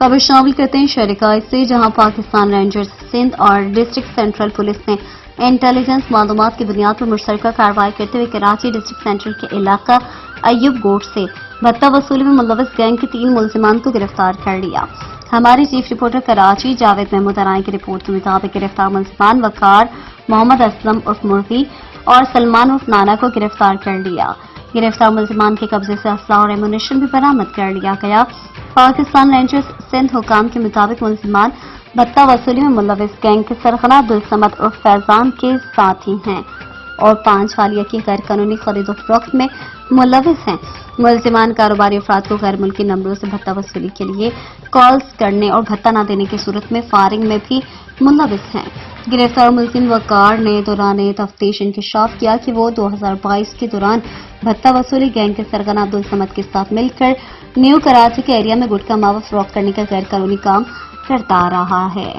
खबर शामिल करते हैं शहर कायद से, जहां पाकिस्तान रेंजर्स सिंध और डिस्ट्रिक्ट सेंट्रल पुलिस ने इंटेलिजेंस मालूमात की बुनियाद पर मुश्तरका कार्रवाई करते हुए कराची डिस्ट्रिक्ट सेंट्रल के इलाका अय्यूब गोट से भत्ता वसूली में मुलविस गैंग के 3 मुलजिमान को गिरफ्तार कर लिया। हमारे चीफ रिपोर्टर कराची जावेद महमूद अराई की रिपोर्ट के मुताबिक गिरफ्तार मुलजिमान वकार, मोहम्मद असलम उर्फ मुर्गी और सलमान उर्फ नाना को गिरफ्तार कर लिया। गिरफ्तार मुलजिमान के कब्जे से असला और एमुनेशन भी बरामद कर लिया गया। पाकिस्तान रेंजर्स सिंध हुकाम के मुताबिक मुलजिमान भत्ता वसूली में मुलविस गैंग के सरगना अब्दुल समद उर्फ फैजान के साथी हैं और 5 हालिया की गैर कानूनी खरीदो फरोख्त में मुलविस हैं। मुलजिमान कारोबारी अफराद को गैर मुल्की नंबरों से भत्ता वसूली के लिए कॉल्स करने और भत्ता न देने की सूरत में फायरिंग में भी मुलविस हैं। गिरफ्तार मुलजिम वकार ने दौरान तफ्तीश इंकशाफ किया कि वो 2022 के दौरान भत्ता वसूली गैंग के सरगना अब्दुल समद के साथ मिलकर न्यू कराची के एरिया में गुटखा मावा फरोख्त करने का गैर कानूनी काम करता रहा है।